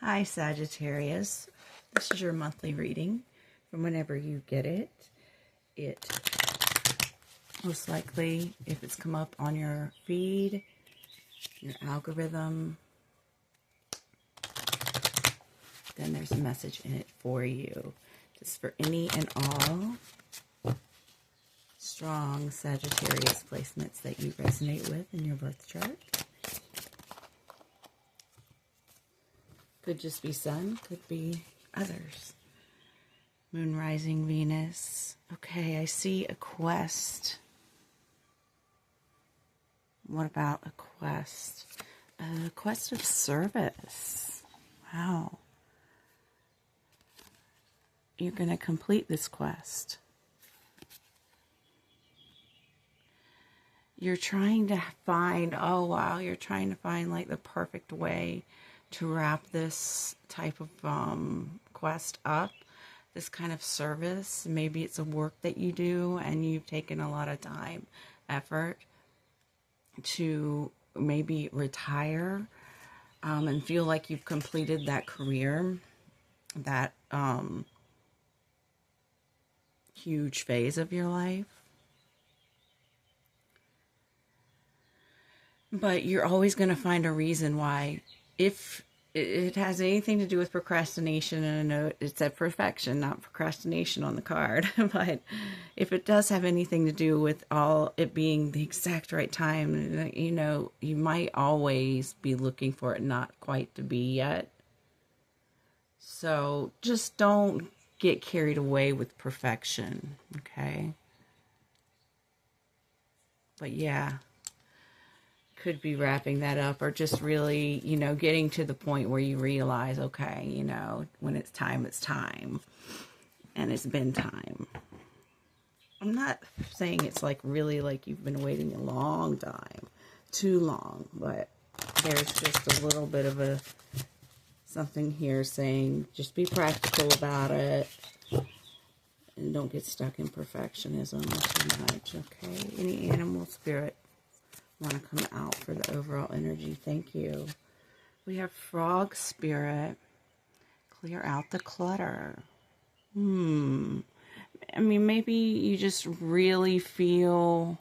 Hi, Sagittarius. This is your monthly reading from whenever you get it. It most likely, if it's come up on your feed, your algorithm, then there's a message in it for you. Just for any and all strong Sagittarius placements that you resonate with in your birth chart. Could just be Sun, could be others. Moon, rising, Venus. Okay, I see a quest. What about a quest? A quest of service. Wow. You're going to complete this quest. You're trying to find, oh wow, you're trying to find like the perfect way to wrap this type of quest up, this kind of service. Maybe it's a work that you do and you've taken a lot of time, effort to maybe retire and feel like you've completed that career, that huge phase of your life. But you're always going to find a reason why. If it has anything to do with procrastination, and I know it said perfection, not procrastination on the card, but if it does have anything to do with all it being the exact right time, you know, you might always be looking for it not quite to be yet. So just don't get carried away with perfection, okay? But yeah. Could be wrapping that up, or just really, you know, getting to the point where you realize, okay, you know, when it's time, and it's been time. I'm not saying it's like really like you've been waiting a long time, too long, but there's just a little bit of a something here saying just be practical about it and don't get stuck in perfectionism too much. Okay, any animal spirit want to come out for the overall energy? Thank you. We have frog spirit. Clear out the clutter. I mean, maybe you just really feel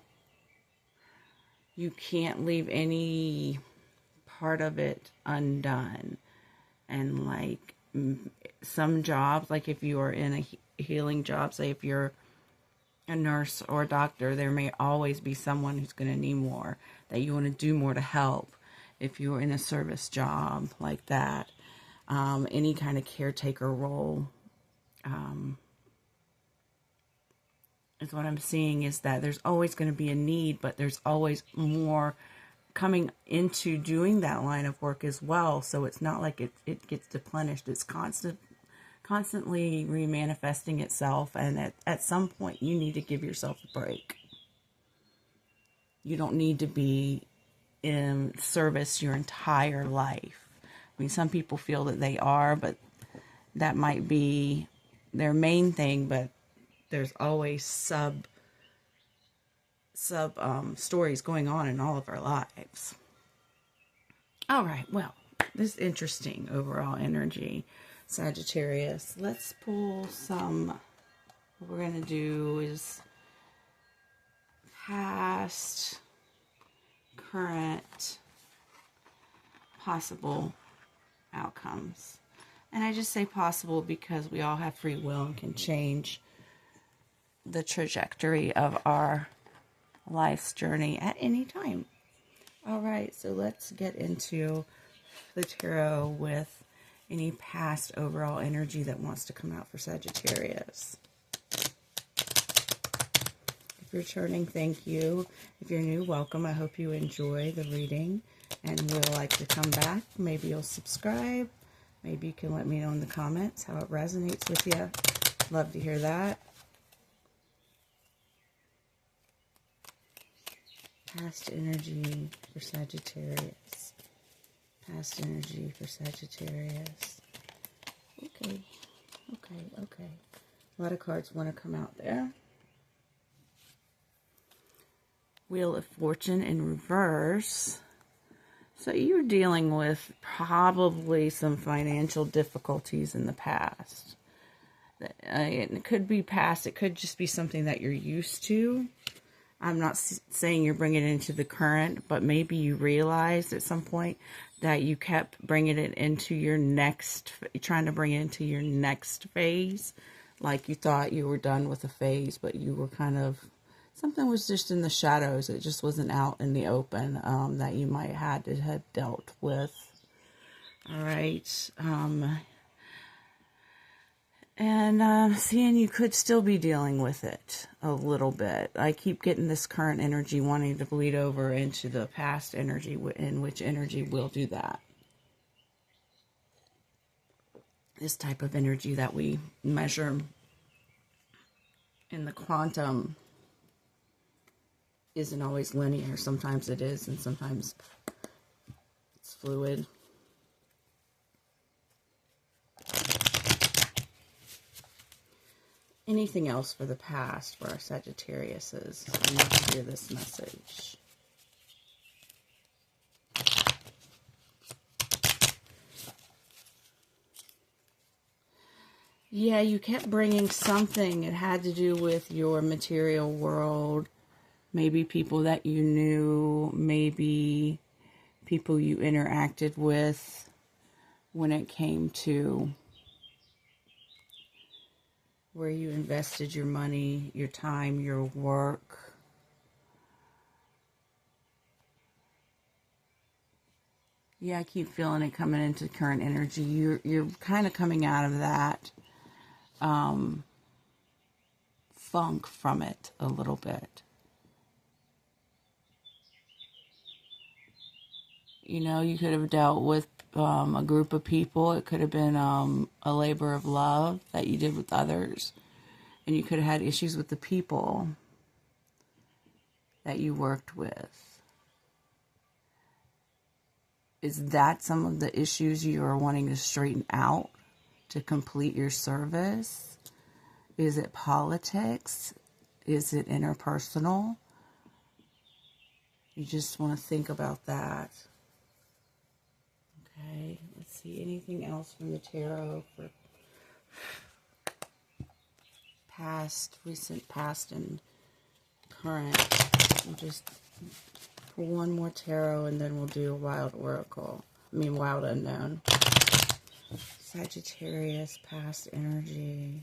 you can't leave any part of it undone. And like some jobs, like if you are in a healing job, say if you're a nurse or a doctor, there may always be someone who's going to need more, that you want to do more to help. If you're in a service job like that, any kind of caretaker role, is what I'm seeing, is that there's always going to be a need, but there's always more coming into doing that line of work as well. So it's not like it gets deplenished. It's constantly remanifesting itself, and at some point you need to give yourself a break. You don't need to be in service your entire life. I mean, some people feel that they are, but that might be their main thing, but there's always sub stories going on in all of our lives. All right, well, this is interesting overall energy, Sagittarius. Let's pull some. What we're going to do is past, current, possible outcomes. And I just say possible because we all have free will and can change the trajectory of our life's journey at any time. All right, so let's get into the tarot with any past overall energy that wants to come out for Sagittarius. If you're returning, thank you. If you're new, welcome. I hope you enjoy the reading and will like to come back. Maybe you'll subscribe. Maybe you can let me know in the comments how it resonates with you. Love to hear that. Past energy for Sagittarius. Past energy for Sagittarius. Okay. A lot of cards want to come out there. Wheel of Fortune in reverse. So you're dealing with probably some financial difficulties in the past. It could be past. It could just be something that you're used to. I'm not saying you're bringing it into the current, but maybe you realized at some point that you kept bringing it into your next, trying to bring it into your next phase. Like you thought you were done with a phase, but you were kind of, something was just in the shadows. It just wasn't out in the open that you might have dealt with. All right. And seeing you could still be dealing with it a little bit. I keep getting this current energy wanting to bleed over into the past energy, in which energy will do that. This type of energy that we measure in the quantum isn't always linear. Sometimes it is, and sometimes it's fluid. Anything else for the past for our Sagittariuses? I need to hear this message. Yeah, you kept bringing something. It had to do with your material world. Maybe people that you knew. Maybe people you interacted with when it came to where you invested your money, your time, your work. Yeah, I keep feeling it coming into current energy. You're kind of coming out of that funk from it a little bit. You know, you could have dealt with a group of people. It could have been a labor of love that you did with others. And you could have had issues with the people that you worked with. Is that some of the issues you are wanting to straighten out to complete your service? Is it politics? Is it interpersonal? You just want to think about that. Okay, let's see. Anything else from the tarot for past, recent, past, and current? We'll just pull one more tarot and then we'll do a wild oracle. Wild unknown. Sagittarius, past energy.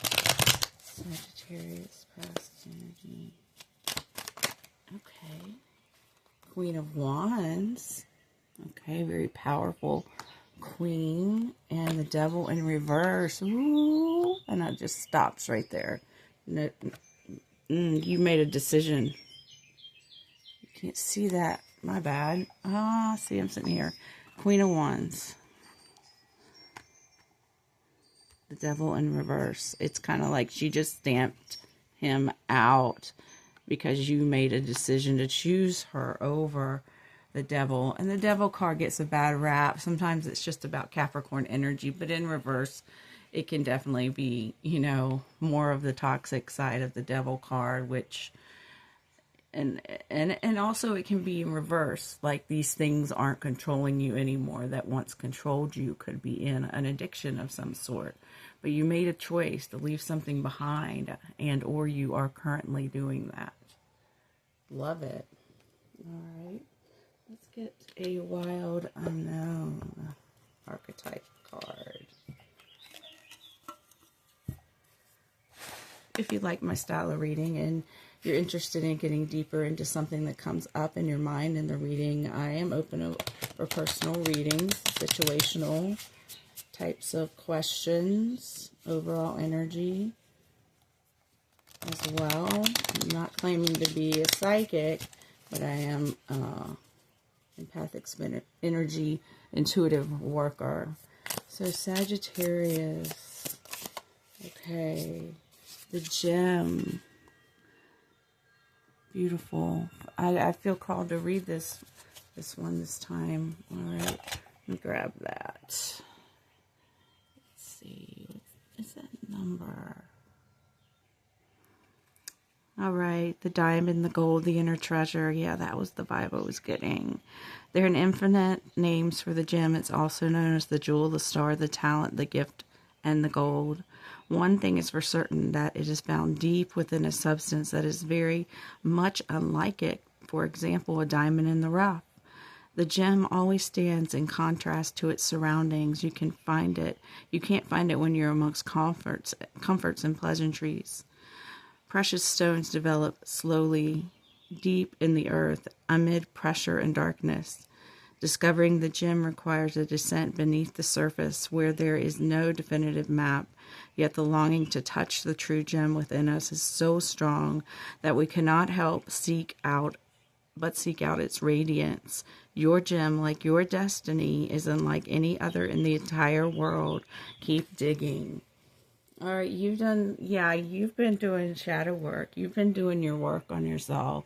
Sagittarius, past energy. Okay. Queen of Wands. Okay, very powerful queen. And the devil in reverse. Ooh. And it just stops right there. No, you made a decision. You can't see that. My bad. See, I'm sitting here. Queen of Wands. The devil in reverse. It's kind of like she just stamped him out because you made a decision to choose her over the devil. And the devil card gets a bad rap. Sometimes it's just about Capricorn energy, but in reverse, it can definitely be, you know, more of the toxic side of the devil card, which, and also it can be in reverse. Like these things aren't controlling you anymore that once controlled you. Could be in an addiction of some sort. But you made a choice to leave something behind, and or you are currently doing that. Love it. All right. Let's get a wild unknown archetype card. If you like my style of reading and you're interested in getting deeper into something that comes up in your mind in the reading, I am open for personal readings, situational types of questions, overall energy as well. I'm not claiming to be a psychic, but I am empathic energy intuitive worker. So Sagittarius. Okay. The gem. Beautiful. I feel called to read this one this time. All right. Let me grab that. Let's see. What is that number? All right, the diamond, the gold, the inner treasure. Yeah, that was the vibe I was getting. There are an infinite names for the gem. It's also known as the jewel, the star, the talent, the gift, and the gold. One thing is for certain, that it is found deep within a substance that is very much unlike it. For example, a diamond in the rough. The gem always stands in contrast to its surroundings. You can find it. You can't find it when you're amongst comforts and pleasantries. Precious stones develop slowly deep in the earth amid pressure and darkness. Discovering the gem requires a descent beneath the surface where there is no definitive map, yet the longing to touch the true gem within us is so strong that we cannot help seek out its radiance. Your gem, like your destiny, is unlike any other in the entire world. Keep digging. All right, you've been doing shadow work. You've been doing your work on yourself.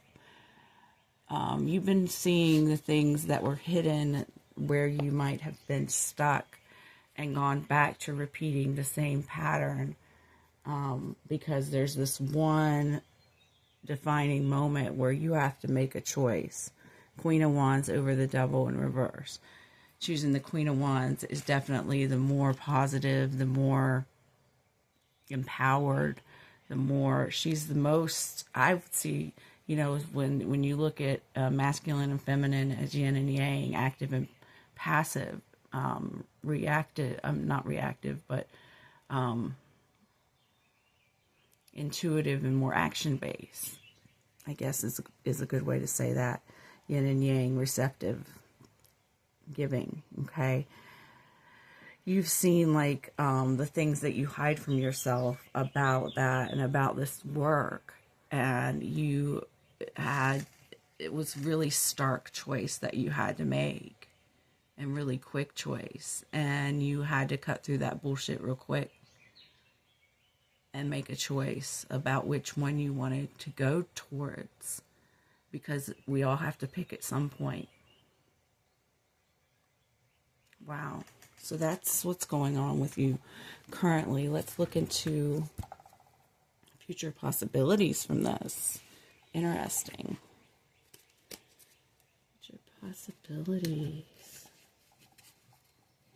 You've been seeing the things that were hidden where you might have been stuck and gone back to repeating the same pattern, because there's this one defining moment where you have to make a choice. Queen of Wands over the Devil in reverse. Choosing the Queen of Wands is definitely the more positive, the more empowered, the more she's the most, I would see, when you look at masculine and feminine as yin and yang, active and passive, reactive, not reactive, but intuitive and more action based, I guess is a good way to say that. Yin and yang, receptive, giving. Okay. You've seen the things that you hide from yourself about that and about this work, and it was really stark choice that you had to make, and really quick choice, and you had to cut through that bullshit real quick and make a choice about which one you wanted to go towards, because we all have to pick at some point. Wow. So that's what's going on with you currently. Let's look into future possibilities from this. Interesting. Future possibilities.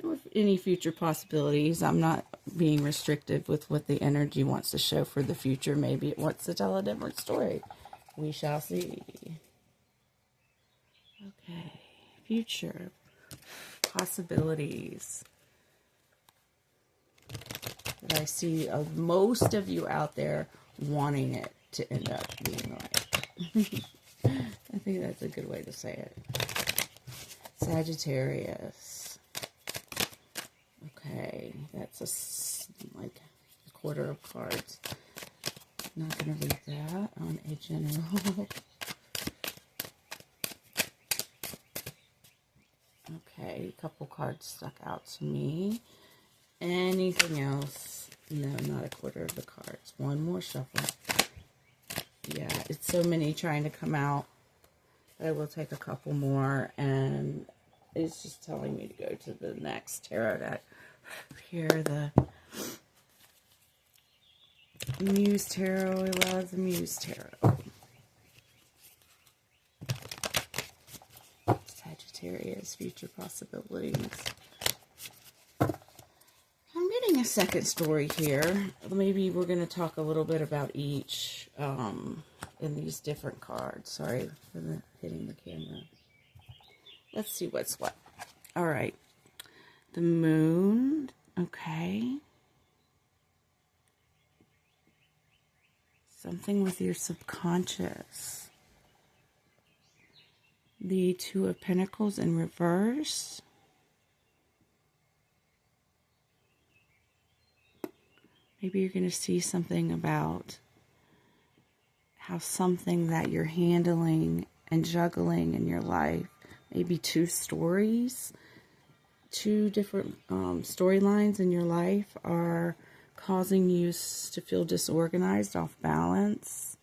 With any future possibilities, I'm not being restrictive with what the energy wants to show for the future. Maybe it wants to tell a different story. We shall see. Okay. Future possibilities that I see of most of you out there wanting it to end up being right. I think that's a good way to say it. Sagittarius. Okay, that's a quarter of cards. Not going to read that on a general. Okay, a couple cards stuck out to me. Anything else? No, not a quarter of the cards. One more shuffle. Yeah, it's so many trying to come out. I will take a couple more, and it's just telling me to go to the next tarot deck. Here, the Muse Tarot. I love the Muse Tarot. Sagittarius, future possibilities. I'm getting a second story here. Maybe we're going to talk a little bit about each in these different cards. Sorry for hitting the camera. Let's see what's what. All right. The Moon. Okay. Something with your subconscious. The Two of Pentacles in reverse. Maybe you're going to see something about how something that you're handling and juggling in your life, maybe two stories, two different storylines in your life are causing you to feel disorganized, off balance.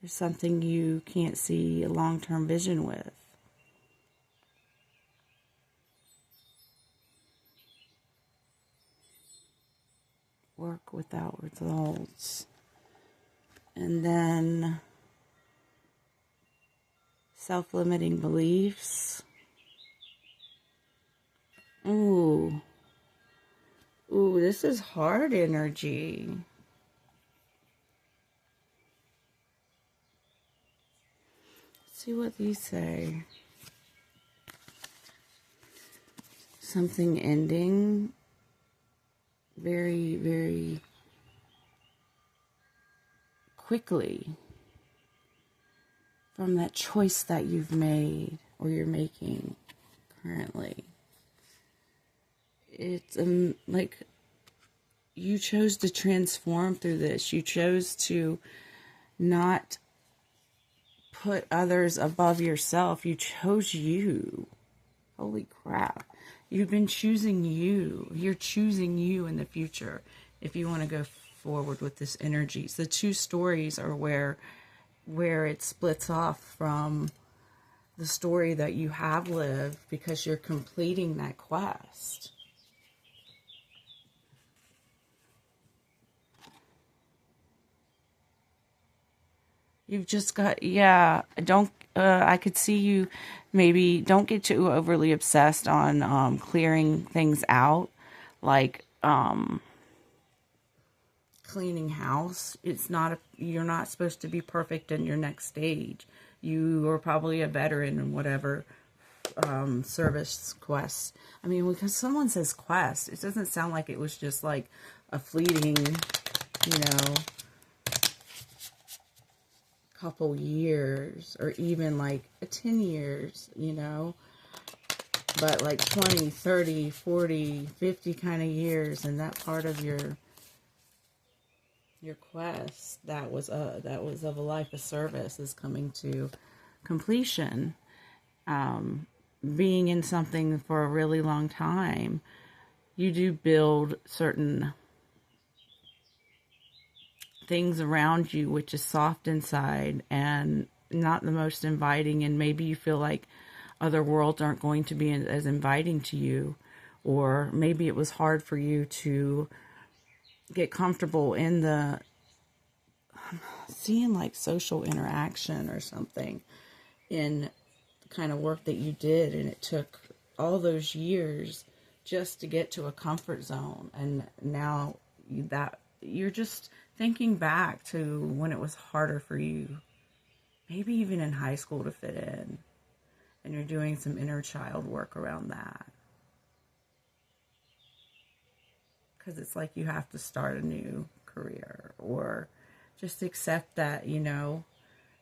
There's something you can't see a long-term vision with. Or work without results. And then self-limiting beliefs. Ooh, this is hard energy. Let's see what these say. Something ending very, very quickly from that choice that you've made or you're making currently. It's like you chose to transform through this. You chose to not put others above yourself. You chose you. Holy crap. You've been choosing you. You're choosing you in the future if you want to go forward with this energy. So the two stories are where it splits off from the story that you have lived because you're completing that quest. You've just got, I could see you maybe don't get too overly obsessed on clearing things out, like cleaning house. You're not supposed to be perfect in your next stage. You are probably a veteran in whatever service quest. I mean, because someone says quest, it doesn't sound like it was just like a fleeting, couple years, or even like 10 years, but like 20, 30, 40, 50 kind of years, and that part of your quest that was of a life of service is coming to completion. Being in something for a really long time, you do build certain things around you which is soft inside and not the most inviting, and maybe you feel like other worlds aren't going to be as inviting to you, or maybe it was hard for you to get comfortable in the seeing like social interaction or something in the kind of work that you did, and it took all those years just to get to a comfort zone, and now that you're just thinking back to when it was harder for you, maybe even in high school, to fit in, and you're doing some inner child work around that. Because it's like you have to start a new career, or just accept that,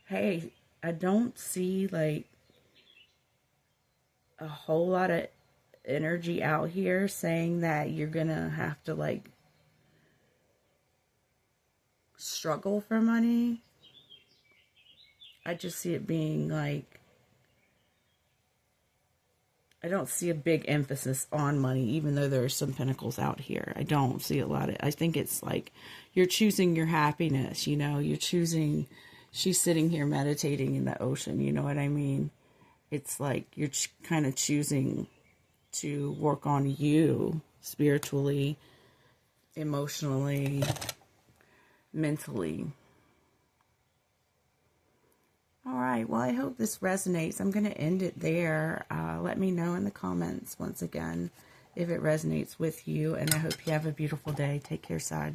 hey, I don't see like a whole lot of energy out here saying that you're gonna have to like struggle for money. I just see it being like, I don't see a big emphasis on money, even though there are some pentacles out here. I don't see a lot of, I think it's like you're choosing your happiness, you're choosing, she's sitting here meditating in the ocean, you know what I mean? It's like you're kind of choosing to work on you spiritually, emotionally, mentally. All right, well, I hope this resonates. I'm going to end it there. Let me know in the comments once again if it resonates with you, and I hope you have a beautiful day. Take care, Sag.